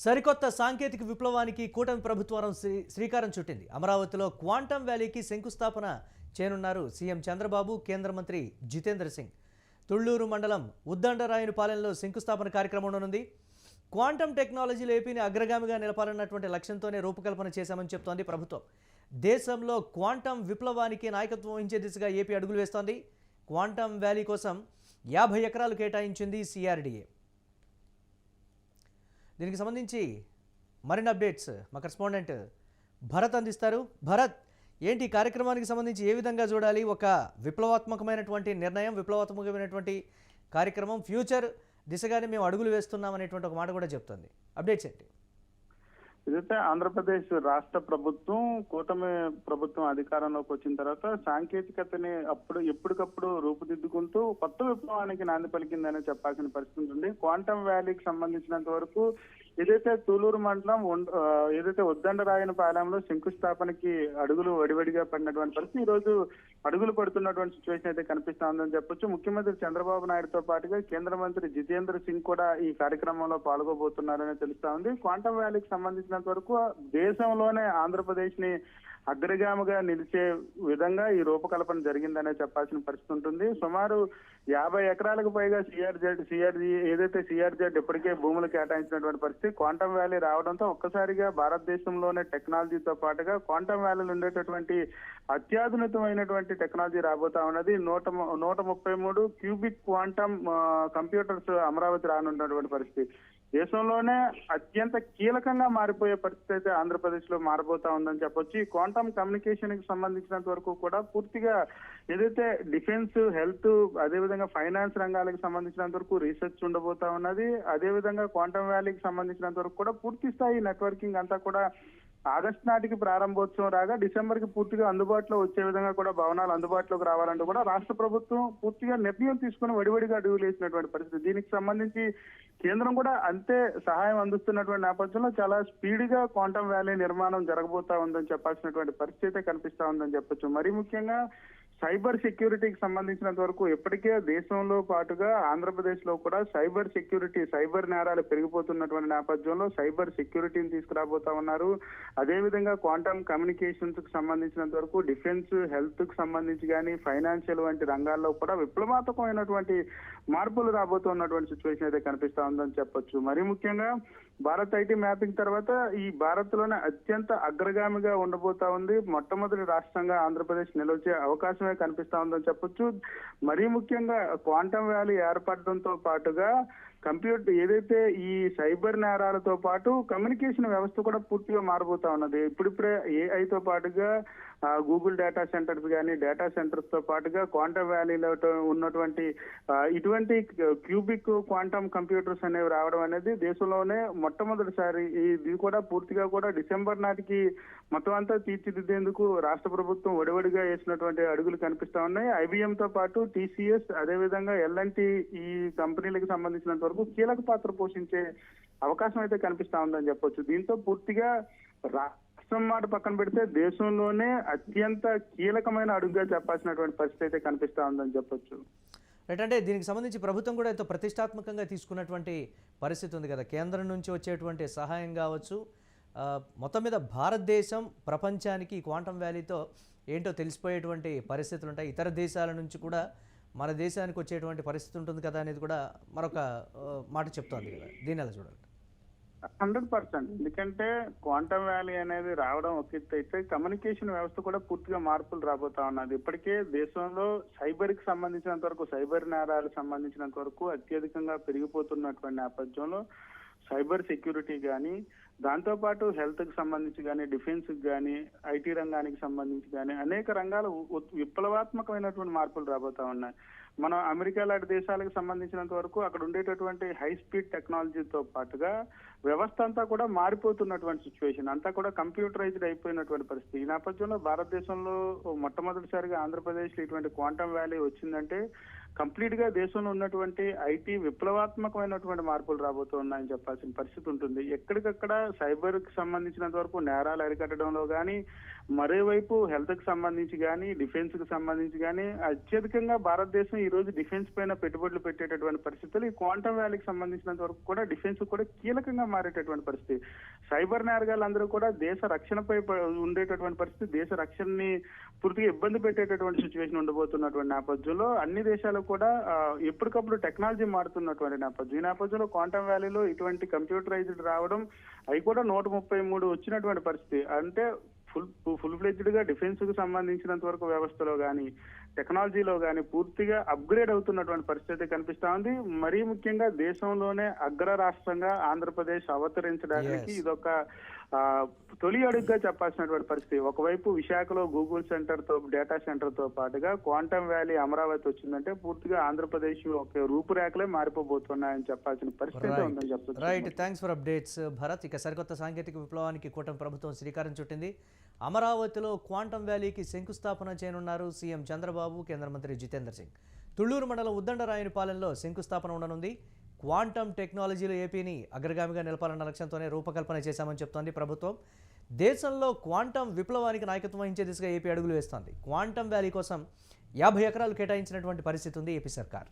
సరికొత్త సాంకేతిక విప్లవానికి కూటమి ప్రభుత్వం శ్రీకారం చుట్టింది. అమరావతిలో క్వాంటమ్ వ్యాలీకి శంకుస్థాపన చేయనున్నారు సీఎం చంద్రబాబు, కేంద్ర మంత్రి జితేంద్ర సింగ్. తుళ్లూరు మండలం ఉద్దండరాయునిపాలెంలో శంకుస్థాపన కార్యక్రమం ఉండనుంది. క్వాంటమ్ టెక్నాలజీలో ఏపీని అగ్రగామిగా నిలపాలన్నటువంటి లక్ష్యంతోనే రూపకల్పన చేశామని చెప్తోంది ప్రభుత్వం. దేశంలో క్వాంటమ్ విప్లవానికి నాయకత్వం వహించే దిశగా ఏపీ అడుగులు వేస్తోంది. క్వాంటమ్ వ్యాలీ కోసం 50 ఎకరాలు కేటాయించింది సిఆర్డీఏ. దీనికి సంబంధించి మరిన్ని అప్డేట్స్ మా కరెస్పాండెంట్ భరత్ అందిస్తారు. భరత్, ఏంటి కార్యక్రమానికి సంబంధించి ఏ విధంగా చూడాలి? ఒక విప్లవాత్మకమైనటువంటి నిర్ణయం, విప్లవాత్మకమైనటువంటి కార్యక్రమం, ఫ్యూచర్ దిశగానే మేము అడుగులు వేస్తున్నాం అనేటువంటి ఒక మాట కూడా చెప్తుంది. అప్డేట్స్ ఏంటి? ఇదైతే ఆంధ్రప్రదేశ్ రాష్ట్ర ప్రభుత్వం కూటమి ప్రభుత్వం అధికారంలోకి వచ్చిన తర్వాత సాంకేతికతని ఎప్పటికప్పుడు రూపుదిద్దుకుంటూ కొత్త విప్లవానికి నాంది పలికిందని చెప్పాల్సిన పరిస్థితి ఉంటుంది. క్వాంటమ్ వ్యాలీకి సంబంధించినంత వరకు ఏదైతే తూలూరు మండలం ఏదైతే ఉద్దండరాయనిపాలెంలో శంకుస్థాపనకి అడుగులు వడివడిగా పడినటువంటి పరిస్థితి ఈ రోజు అడుగులు పడుతున్నటువంటి సిచ్యువేషన్ అయితే కనిపిస్తా ఉందని చెప్పొచ్చు. ముఖ్యమంత్రి చంద్రబాబు నాయుడుతో పాటుగా కేంద్ర మంత్రి జితేంద్ర సింగ్ కూడా ఈ కార్యక్రమంలో పాల్గొబోతున్నారని తెలుస్తా ఉంది. క్వాంటమ్ వ్యాలీకి సంబంధించినంత వరకు దేశంలోనే ఆంధ్రప్రదేశ్ ని అగ్రగామిగా నిలిచే విధంగా ఈ రూపకల్పన జరిగిందనే చెప్పాల్సిన పరిస్థితి ఉంటుంది. సుమారు 50 ఎకరాలకు పైగా సిఆర్జెడ్ ఇప్పటికే భూములు కేటాయించినటువంటి పరిస్థితి. క్వాంటమ్ వ్యాలీ రావడంతో ఒక్కసారిగా భారతదేశంలోనే టెక్నాలజీతో పాటుగా క్వాంటమ్ వ్యాలీలో ఉండేటటువంటి అత్యాధునితమైనటువంటి టెక్నాలజీ రాబోతా ఉన్నది. 133 క్యూబిక్ క్వాంటమ్ కంప్యూటర్స్ అమరావతి రానున్నటువంటి పరిస్థితి. దేశంలోనే అత్యంత కీలకంగా మారిపోయే పరిస్థితి అయితే ఆంధ్రప్రదేశ్ లో మారబోతా ఉందని చెప్పొచ్చు. ఈ క్వాంటమ్ కమ్యూనికేషన్ కి సంబంధించినంత వరకు కూడా పూర్తిగా ఏదైతే డిఫెన్స్, హెల్త్, అదేవిధంగా ఫైనాన్స్ రంగాలకు సంబంధించినంత వరకు రీసెర్చ్ ఉండబోతా ఉన్నది. అదేవిధంగా క్వాంటమ్ వ్యాలీకి సంబంధించినంత వరకు కూడా పూర్తి స్థాయి నెట్వర్కింగ్ అంతా కూడా ఆగస్టు నాటికి ప్రారంభోత్సవం రాగా డిసెంబర్ కి పూర్తిగా అందుబాటులో వచ్చే విధంగా కూడా భవనాలు అందుబాటులోకి రావాలంటూ కూడా రాష్ట్ర ప్రభుత్వం పూర్తిగా నిర్ణయం తీసుకుని వడివడిగా అడుగులు వేసినటువంటి పరిస్థితి. దీనికి సంబంధించి కేంద్రం కూడా అంతే సహాయం అందిస్తున్నటువంటి నేపథ్యంలో చాలా స్పీడ్గా క్వాంటమ్ వ్యాలీ నిర్మాణం జరగబోతా ఉందని చెప్పాల్సినటువంటి పరిస్థితి కనిపిస్తా ఉందని చెప్పొచ్చు. మరీ ముఖ్యంగా సైబర్ సెక్యూరిటీకి సంబంధించినంత వరకు ఇప్పటికే దేశంలో పాటుగా ఆంధ్రప్రదేశ్ లో కూడా సైబర్ నేరాలు పెరిగిపోతున్నటువంటి నేపథ్యంలో సైబర్ సెక్యూరిటీని తీసుకురాబోతా ఉన్నారు. అదేవిధంగా క్వాంటమ్ కమ్యూనికేషన్స్ కి సంబంధించినంత వరకు డిఫెన్స్, హెల్త్ కి సంబంధించి కానీ ఫైనాన్షియల్ వంటి రంగాల్లో కూడా విప్లవాత్మకమైనటువంటి మార్పులు రాబోతున్నటువంటి సిచ్యువేషన్ అయితే కనిపిస్తా ఉందని చెప్పొచ్చు. మరీ ముఖ్యంగా భారత్ ఐటీ మ్యాపింగ్ తర్వాత ఈ భారత్ లోనే అత్యంత అగ్రగామిగా ఉండబోతా ఉంది. మొట్టమొదటి రాష్ట్రంగా ఆంధ్రప్రదేశ్ నిలిచే అవకాశమే కనిపిస్తా ఉందని చెప్పొచ్చు. మరీ ముఖ్యంగా క్వాంటమ్ వ్యాలీ ఏర్పడడంతో పాటుగా కంప్యూటర్ ఏదైతే ఈ సైబర్ నేరాలతో పాటు కమ్యూనికేషన్ వ్యవస్థ కూడా పూర్తిగా మారబోతా ఉన్నది. ఇప్పుడిప్పుడే ఏఐతో పాటుగా గూగుల్ డేటా సెంటర్స్ కానీ డేటా సెంటర్స్ తో పాటుగా క్వాంటమ్ వ్యాలీలో ఉన్నటువంటి ఇటువంటి క్యూబిక్ క్వాంటమ్ కంప్యూటర్స్ అనేవి రావడం అనేది దేశంలోనే మొట్టమొదటిసారి. ఇది కూడా పూర్తిగా కూడా డిసెంబర్ నాటికి మొత్తం అంతా తీర్చిదిద్దేందుకు రాష్ట్ర ప్రభుత్వం ఒడివడిగా వేసినటువంటి అడుగులు కనిపిస్తా ఉన్నాయి. ఐబిఎం తో పాటు టీసీఎస్, అదేవిధంగా ఎల్ఎన్టీ ఈ కంపెనీలకు సంబంధించినంత వరకు కీలక పాత్ర పోషించే అవకాశం అయితే కనిపిస్తా ఉందని చెప్పొచ్చు. దీంతో పూర్తిగా రాష్ట్రం మాట పక్కన పెడితే దేశంలోనే అత్యంత కీలకమైన అడుగుగా చెప్పాల్సినటువంటి పరిస్థితి అయితే కనిపిస్తా ఉందని చెప్పొచ్చు. రైట్, అంటే దీనికి సంబంధించి ప్రభుత్వం కూడా ఎంతో ప్రతిష్టాత్మకంగా తీసుకున్నటువంటి పరిస్థితి ఉంది కదా. కేంద్రం నుంచి వచ్చేటువంటి సహాయం కావచ్చు, మొత్తం మీద భారతదేశం ప్రపంచానికి క్వాంటమ్ వ్యాలీతో ఏంటో తెలిసిపోయేటువంటి పరిస్థితులు ఉంటాయి. ఇతర దేశాల నుంచి కూడా మన దేశానికి వచ్చేటువంటి పరిస్థితి ఉంటుంది కదా అనేది కూడా మరొక మాట చెప్తోంది కదా. దీన్ని ఎలా చూడాలి? 100%. ఎందుకంటే క్వాంటమ్ వ్యాలీ అనేది రావడం ఒక ఎత్తు అయితే కమ్యూనికేషన్ వ్యవస్థ కూడా పూర్తిగా మార్పులు రాబోతా ఉన్నది. ఇప్పటికే దేశంలో సైబర్ కి సంబంధించినంత వరకు, సైబర్ నేరాలకు సంబంధించినంత వరకు అత్యధికంగా పెరిగిపోతున్నటువంటి నేపథ్యంలో సైబర్ సెక్యూరిటీ కానీ, దాంతోపాటు హెల్త్ కి సంబంధించి కానీ, డిఫెన్స్ కి కానీ, ఐటీ రంగానికి సంబంధించి కానీ అనేక రంగాలు విప్లవాత్మకమైనటువంటి మార్పులు రాబోతా ఉన్నాయి. మనం అమెరికా లాంటి దేశాలకు సంబంధించినంత వరకు అక్కడ ఉండేటటువంటి హై స్పీడ్ టెక్నాలజీతో పాటుగా వ్యవస్థ అంతా కూడా మారిపోతున్నటువంటి సిచ్యువేషన్, అంతా కూడా కంప్యూటరైజ్డ్ అయిపోయినటువంటి పరిస్థితి. ఈ నేపథ్యంలో భారతదేశంలో మొట్టమొదటిసారిగా ఆంధ్రప్రదేశ్ లో ఇటువంటి క్వాంటమ్ వ్యాలీ వచ్చిందంటే కంప్లీట్ గా దేశంలో ఉన్నటువంటి ఐటీ విప్లవాత్మకమైనటువంటి మార్పులు రాబోతున్నాయని చెప్పాల్సిన పరిస్థితి ఉంటుంది. ఎక్కడికక్కడ సైబర్ కి సంబంధించినంత వరకు నేరాలు అరికట్టడంలో కానీ, మరోవైపు హెల్త్ కి సంబంధించి కానీ, డిఫెన్స్ కి సంబంధించి కానీ అత్యధికంగా భారతదేశం ఈ రోజు డిఫెన్స్ పైన పెట్టుబడులు పెట్టేటటువంటి పరిస్థితులు. ఈ క్వాంటమ్ వ్యాలీకి సంబంధించినంత వరకు కూడా డిఫెన్స్ కూడా కీలకంగా మారేటటువంటి పరిస్థితి. సైబర్ నేరగాళ్ళందరూ కూడా దేశ రక్షణపై ఉండేటటువంటి పరిస్థితి, దేశ రక్షణని పూర్తిగా ఇబ్బంది పెట్టేటటువంటి సిచ్యువేషన్ ఉండబోతున్నటువంటి నేపథ్యంలో అన్ని దేశాలు కూడా ఎప్పటికప్పుడు టెక్నాలజీ మారుతున్నటువంటి నేపథ్యం. ఈ నేపథ్యంలో క్వాంటమ్ వ్యాలీలో ఇటువంటి కంప్యూటరైజ్డ్ రావడం, అవి కూడా 133 వచ్చినటువంటి పరిస్థితి. అంటే ఫుల్ ఫ్లెడ్జ్డ్ గా డిఫెన్స్ కు సంబంధించినంత వరకు వ్యవస్థలో కానీ, టెక్నాలజీలో కానీ పూర్తిగా అప్గ్రేడ్ అవుతున్నటువంటి పరిస్థితి కనిపిస్తా ఉంది. మరీ ముఖ్యంగా దేశంలోనే అగ్ర రాష్ట్రంగా ఆంధ్రప్రదేశ్ అవతరించడానికి ఇదొక తొలి అడుగుగా చెప్పాల్సినటువంటి పరిస్థితి. ఒకవైపు విశాఖలో గూగుల్ సెంటర్ తో, డేటా సెంటర్ తో పాటుగా క్వాంటమ్ వ్యాలీ అమరావతి వచ్చిందంటే పూర్తిగా ఆంధ్రప్రదేశ్ ఒక రూపురేఖలే మారిపోబోతున్నాయని చెప్పాల్సిన పరిస్థితి ఉందని చెప్పచ్చు. Right, thanks for updates Bharat. ఇక సరికొత్త సాంకేతిక విప్లవానికి కూటమి ప్రభుత్వం శ్రీకారం చుట్టింది. అమరావతిలో క్వాంటమ్ వ్యాలీకి శంకుస్థాపన చేయనున్నారు సీఎం చంద్రబాబు, కేంద్ర మంత్రి జితేంద్ర సింగ్. తుళ్లూరు మండలం ఉద్దండరాయనిపాలెంలో శంకుస్థాపన ఉండనుంది. క్వాంటమ్ టెక్నాలజీలో ఏపీని అగ్రగామిగా నిలపాలన్న లక్ష్యంతోనే రూపకల్పన చేశామని చెప్తోంది ప్రభుత్వం. దేశంలో క్వాంటమ్ విప్లవానికి నాయకత్వం వహించే దిశగా ఏపీ అడుగులు వేస్తోంది. క్వాంటమ్ వ్యాలీ కోసం 50 ఎకరాలు కేటాయించినటువంటి పరిస్థితి ఉంది ఏపీ సర్కార్.